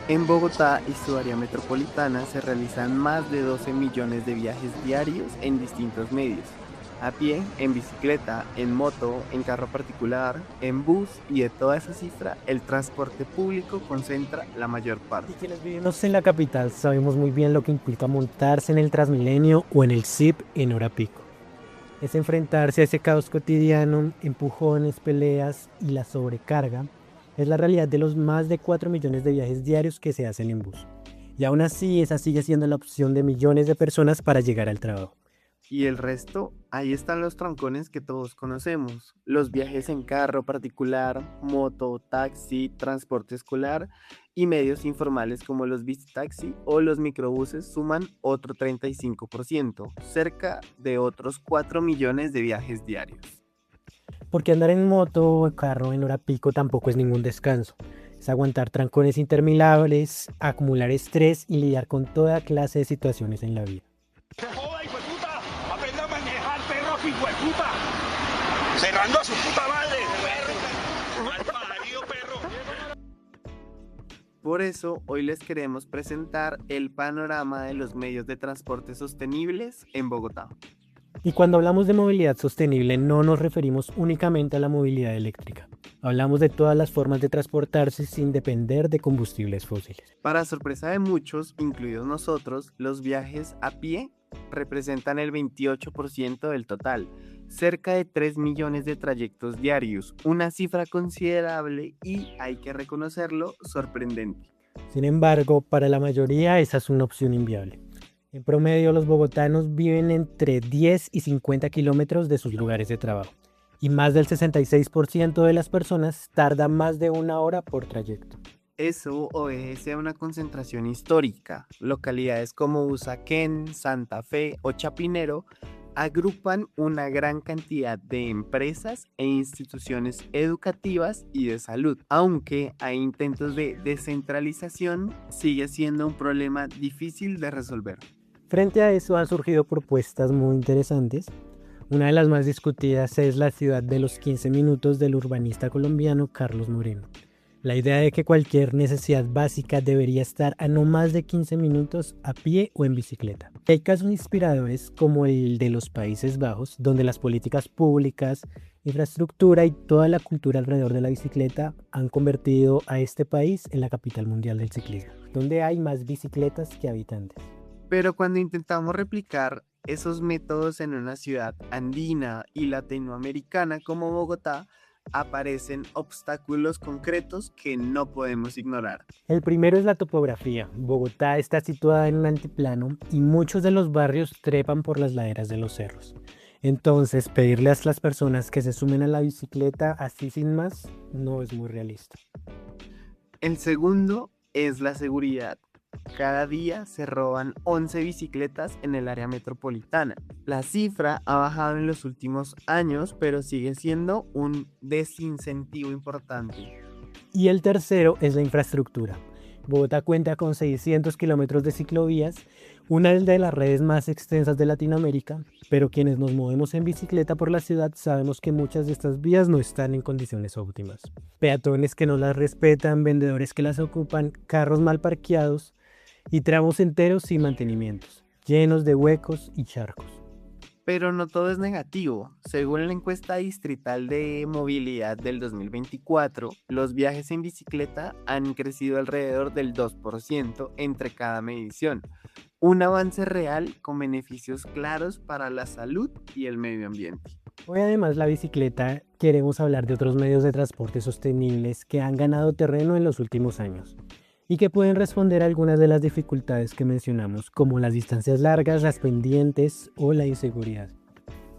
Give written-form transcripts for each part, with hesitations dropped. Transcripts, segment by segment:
En Bogotá y su área metropolitana se realizan más de 12 millones de viajes diarios en distintos medios. A pie, en bicicleta, en moto, en carro particular, en bus y de toda esa cifra, el transporte público concentra la mayor Y parte. quienes vivimos en la capital sabemos muy bien lo que implica montarse en el Transmilenio o en el SIP en hora pico. Es enfrentarse a ese caos cotidiano, empujones, peleas y la sobrecarga. Es la realidad de los más de 4 millones de viajes diarios que se hacen en bus. Y aún así, esa sigue siendo la opción de millones de personas para llegar al trabajo. Y el resto, ahí están los trancones que todos conocemos. Los viajes en carro particular, moto, taxi, transporte escolar y medios informales como los bicitaxi o los microbuses suman otro 35%, cerca de otros 4 millones de viajes diarios. Porque andar en moto o carro en hora pico tampoco es ningún descanso. Es aguantar trancones interminables, acumular estrés y lidiar con toda clase de situaciones en la vida. ¡Se joda, hijo de puta! ¡Aprenda a manejar, perro, hijo de puta! ¡Cerrando a su puta madre! ¡Perro! ¡Mal parido, perro! Por eso, hoy les queremos presentar el panorama de los medios de transporte sostenibles en Bogotá. Y cuando hablamos de movilidad sostenible no nos referimos únicamente a la movilidad eléctrica. Hablamos de todas las formas de transportarse sin depender de combustibles fósiles. Para sorpresa de muchos, incluidos nosotros, los viajes a pie representan el 28% del total, cerca de 3 millones de trayectos diarios, una cifra considerable y, hay que reconocerlo, sorprendente. Sin embargo, para la mayoría esa es una opción inviable. En promedio, los bogotanos viven entre 10 y 50 kilómetros de sus lugares de trabajo. Y más del 66% de las personas tarda más de una hora por trayecto. Eso obedece a una concentración histórica. Localidades como Usaquén, Santa Fe o Chapinero agrupan una gran cantidad de empresas e instituciones educativas y de salud. Aunque hay intentos de descentralización, sigue siendo un problema difícil de resolver. Frente a eso han surgido propuestas muy interesantes. Una de las más discutidas es la ciudad de los 15 minutos del urbanista colombiano Carlos Moreno. La idea de que cualquier necesidad básica debería estar a no más de 15 minutos a pie o en bicicleta. Hay casos inspiradores como el de los Países Bajos, donde las políticas públicas, infraestructura y toda la cultura alrededor de la bicicleta han convertido a este país en la capital mundial del ciclismo, donde hay más bicicletas que habitantes. Pero cuando intentamos replicar esos métodos en una ciudad andina y latinoamericana como Bogotá, aparecen obstáculos concretos que no podemos ignorar. El primero es la topografía. Bogotá está situada en un altiplano y muchos de los barrios trepan por las laderas de los cerros. Entonces, pedirle a las personas que se sumen a la bicicleta así sin más no es muy realista. El segundo es la seguridad. Cada día se roban 11 bicicletas en el área metropolitana. La cifra ha bajado en los últimos años, pero sigue siendo un desincentivo importante. Y el tercero es la infraestructura. Bogotá cuenta con 600 kilómetros de ciclovías, una de las redes más extensas de Latinoamérica, pero quienes nos movemos en bicicleta por la ciudad sabemos que muchas de estas vías no están en condiciones óptimas. Peatones que no las respetan, vendedores que las ocupan, carros mal parqueados y tramos enteros sin mantenimientos, llenos de huecos y charcos. Pero no todo es negativo. Según la encuesta distrital de movilidad del 2024, los viajes en bicicleta han crecido alrededor del 2% entre cada medición. Un avance real con beneficios claros para la salud y el medio ambiente. Hoy además la bicicleta queremos hablar de otros medios de transporte sostenibles que han ganado terreno en los últimos años y que pueden responder a algunas de las dificultades que mencionamos, como las distancias largas, las pendientes o la inseguridad.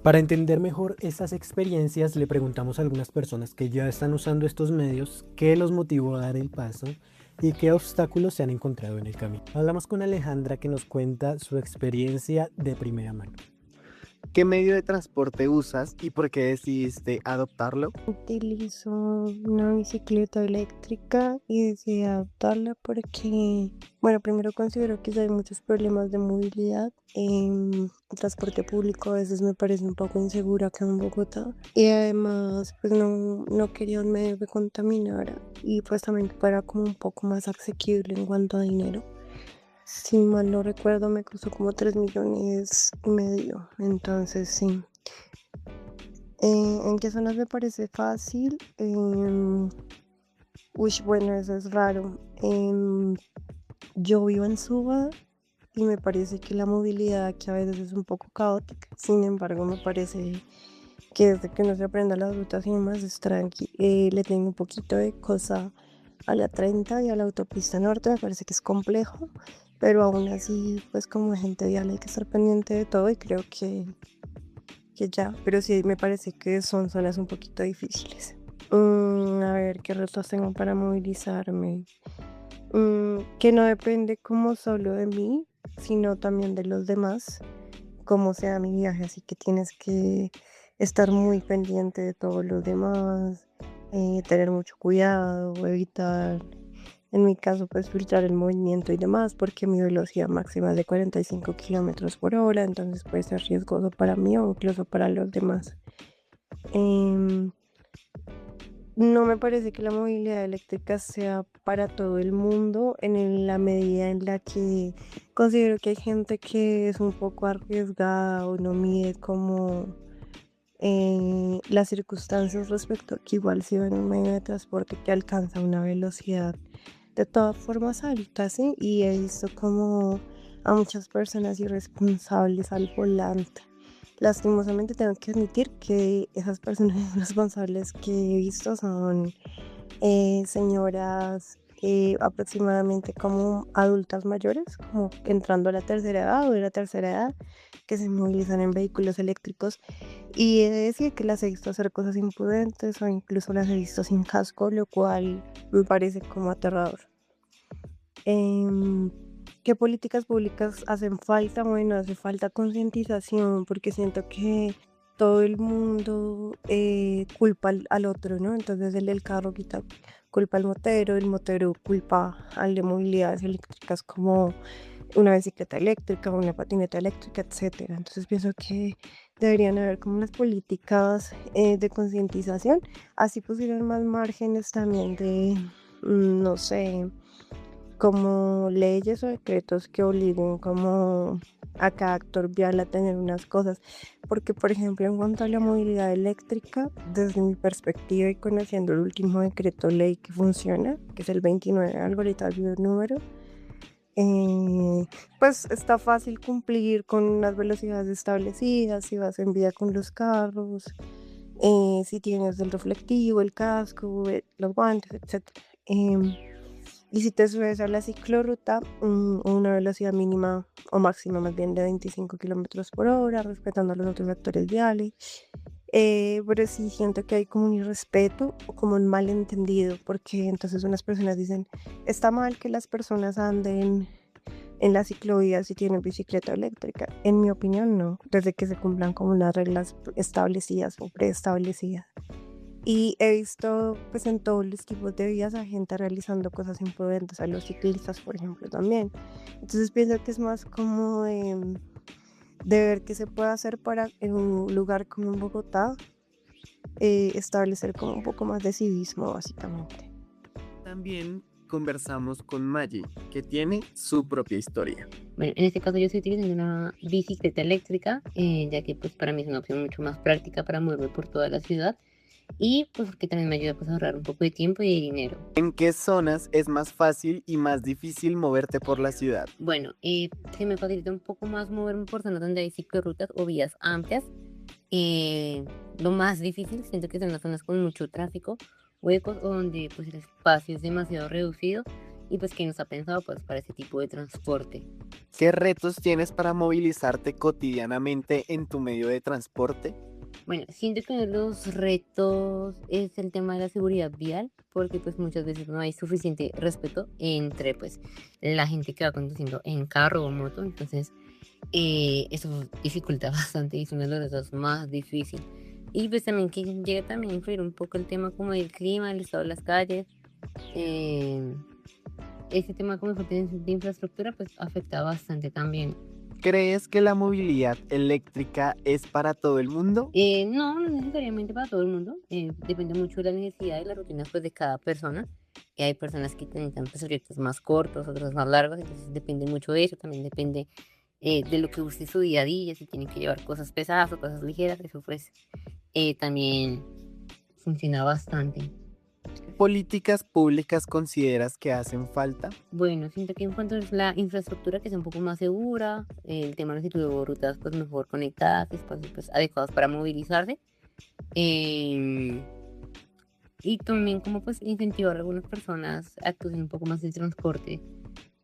Para entender mejor estas experiencias, le preguntamos a algunas personas que ya están usando estos medios qué los motivó a dar el paso y qué obstáculos se han encontrado en el camino. Hablamos con Alejandra que nos cuenta su experiencia de primera mano. ¿Qué medio de transporte usas y por qué decidiste adoptarlo? Utilizo una bicicleta eléctrica y decidí adoptarla porque, bueno, primero considero que hay muchos problemas de movilidad. El transporte público a veces me parece un poco inseguro acá en Bogotá y además pues no quería un medio que contaminara y pues también que fuera como un poco más asequible en cuanto a dinero. Si mal no recuerdo me costó como 3,5 millones, entonces sí. ¿En qué zonas me parece fácil? Bueno, eso es raro. Yo vivo en Suba y me parece que la movilidad aquí a veces es un poco caótica. Sin embargo, me parece que desde que no se aprenda las rutas y demás es tranqui. Le tengo un poquito de cosa a la 30 y a la autopista norte. Me parece que es complejo, pero aún así, pues como agente vial hay que estar pendiente de todo y creo que ya, pero sí me parece que son zonas un poquito difíciles. A ver, ¿qué retos tengo para movilizarme? Que no depende como solo de mí, sino también de los demás, cómo sea mi viaje, así que tienes que estar muy pendiente de todos los demás, tener mucho cuidado, evitar, en mi caso, pues filtrar el movimiento y demás, porque mi velocidad máxima es de 45 kilómetros por hora, entonces puede ser riesgoso para mí o incluso para los demás. Em, no me parece que la movilidad eléctrica sea para todo el mundo en la medida en la que considero que hay gente que es un poco arriesgada o no mide como las circunstancias respecto a que igual si va en un medio de transporte que alcanza una velocidad de todas formas alta, ¿sí? Y he visto como a muchas personas irresponsables al volante. Lastimosamente tengo que admitir que esas personas irresponsables que he visto son señoras aproximadamente como adultas mayores, como entrando a la tercera edad o de la tercera edad, que se movilizan en vehículos eléctricos. Y he de decir que las he visto hacer cosas imprudentes o incluso las he visto sin casco, lo cual me parece como aterrador. Em, ¿Qué políticas públicas hacen falta? Bueno, hace falta concientización porque siento que todo el mundo culpa al otro, ¿no? Entonces el del carro quita culpa al motero, el motero culpa al de movilidades eléctricas como una bicicleta eléctrica, una patineta eléctrica, etcétera. Entonces pienso que deberían haber como unas políticas de concientización, así pusieran más márgenes también de, no sé, como leyes o decretos que obliguen como a cada actor vial a tener unas cosas, porque por ejemplo en cuanto a la movilidad eléctrica, desde mi perspectiva y conociendo el último decreto ley que funciona, que es el 29, algo ahorita olvidé el número, pues está fácil cumplir con unas velocidades establecidas, si vas en vía con los carros, si tienes el reflectivo, el casco, los guantes, etc. Y si te subes a la ciclorruta, una velocidad mínima o máxima más bien de 25 kilómetros por hora, respetando los otros vectores viales. Pero sí siento que hay como un irrespeto o como un malentendido, porque entonces unas personas dicen, está mal que las personas anden en la ciclovía si tienen bicicleta eléctrica. En mi opinión, no, desde que se cumplan como unas reglas establecidas o preestablecidas. Y he visto pues en todos los tipos de vías a gente realizando cosas imprudentes, a los ciclistas por ejemplo también. Entonces pienso que es más como de ver qué se puede hacer para en un lugar como en Bogotá establecer como un poco más de civismo básicamente. También conversamos con Maggie, que tiene su propia historia. Bueno, en este caso yo estoy utilizando una bicicleta eléctrica, ya que pues para mí es una opción mucho más práctica para moverme por toda la ciudad y pues porque también me ayuda pues a ahorrar un poco de tiempo y de dinero. ¿En qué zonas es más fácil y más difícil moverte por la ciudad? Bueno, se me facilita un poco más moverme por zonas donde hay ciclorrutas o vías amplias. Lo más difícil siento que son las zonas con mucho tráfico, huecos o donde pues el espacio es demasiado reducido y pues que no está pensado pues para ese tipo de transporte. ¿Qué retos tienes para movilizarte cotidianamente en tu medio de transporte? Bueno, siento que uno de los retos es el tema de la seguridad vial, porque pues muchas veces no hay suficiente respeto entre pues la gente que va conduciendo en carro o moto, entonces Eso dificulta bastante y es uno de los retos más difíciles. Y pues también que llega también a influir un poco el tema como del clima, el estado de las calles. eh, Ese tema como de infraestructura pues afecta bastante también. ¿Crees que la movilidad eléctrica es para todo el mundo? No, no necesariamente para todo el mundo. Depende mucho de la necesidad y las rutinas pues, de cada persona. Hay personas que necesitan pues, proyectos más cortos, otros más largos, entonces depende mucho de eso. También depende de lo que use su día a día, si tienen que llevar cosas pesadas o cosas ligeras, eso pues también funciona bastante. ¿Qué políticas públicas consideras que hacen falta? Bueno, siento que en cuanto a la infraestructura que sea un poco más segura, el tema de las ciclorutas pues mejor conectadas, espacios pues adecuados para movilizarse. eh, y también como pues incentivar a algunas personas a que usen un poco más el transporte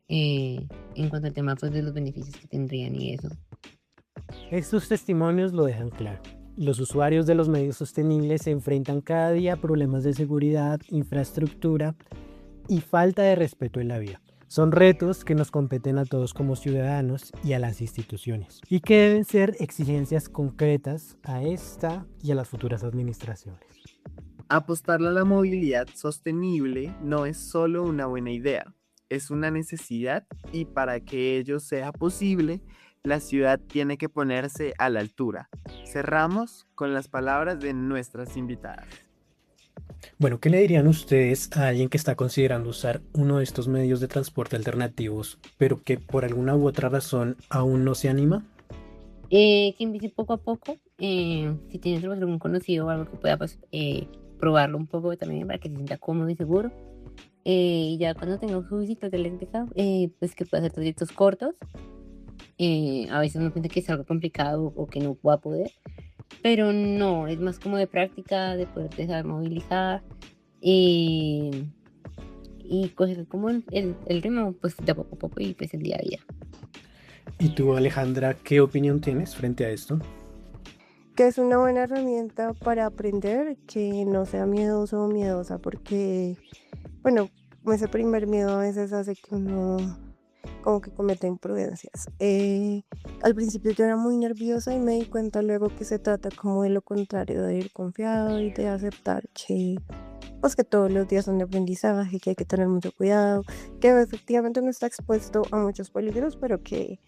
en cuanto al tema pues de los beneficios que tendrían y eso. Estos testimonios lo dejan claro. Los usuarios de los medios sostenibles se enfrentan cada día a problemas de seguridad, infraestructura y falta de respeto en la vía. Son retos que nos competen a todos como ciudadanos y a las instituciones y que deben ser exigencias concretas a esta y a las futuras administraciones. Apostarle a la movilidad sostenible no es solo una buena idea, es una necesidad y para que ello sea posible, la ciudad tiene que ponerse a la altura. Cerramos con las palabras de nuestras invitadas. Bueno, ¿qué le dirían ustedes a alguien que está considerando usar uno de estos medios de transporte alternativos, pero que por alguna u otra razón aún no se anima? Que empiece poco a poco, si tienes algún conocido o algo que pueda pues, probarlo un poco también para que se sienta cómodo y seguro. Y ya cuando tenga su bicicleta eléctrica, pues que pueda hacer trayectos cortos. A veces uno piensa que es algo complicado o que no va a poder, pero no, es más como de práctica, de poder dejar movilizar y coger como el ritmo pues de poco a poco y pues el día a día. ¿Y tú, Alejandra, qué opinión tienes frente a esto? Que es una buena herramienta para aprender, que no sea miedoso o miedosa, porque, bueno, ese primer miedo a veces hace que uno como que cometa imprudencias. Al principio yo era muy nerviosa y me di cuenta luego que se trata como de lo contrario, de ir confiado y de aceptar que, pues, que todos los días son de aprendizaje, que hay que tener mucho cuidado, que efectivamente uno está expuesto a muchos peligros, pero que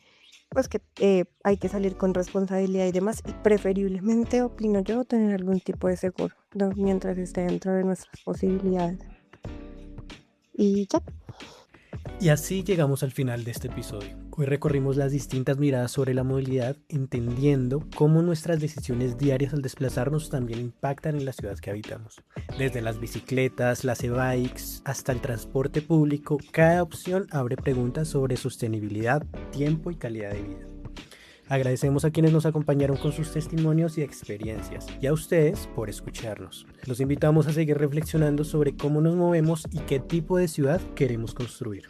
pues que hay que salir con responsabilidad y demás, y preferiblemente, opino yo, tener algún tipo de seguro, ¿no? Mientras esté dentro de nuestras posibilidades. Y ya. Y así llegamos al final de este episodio. Hoy recorrimos las distintas miradas sobre la movilidad, entendiendo cómo nuestras decisiones diarias al desplazarnos también impactan en la ciudad que habitamos. Desde las bicicletas, las e-bikes, hasta el transporte público, cada opción abre preguntas sobre sostenibilidad, tiempo y calidad de vida. Agradecemos a quienes nos acompañaron con sus testimonios y experiencias, y a ustedes por escucharnos. Los invitamos a seguir reflexionando sobre cómo nos movemos y qué tipo de ciudad queremos construir.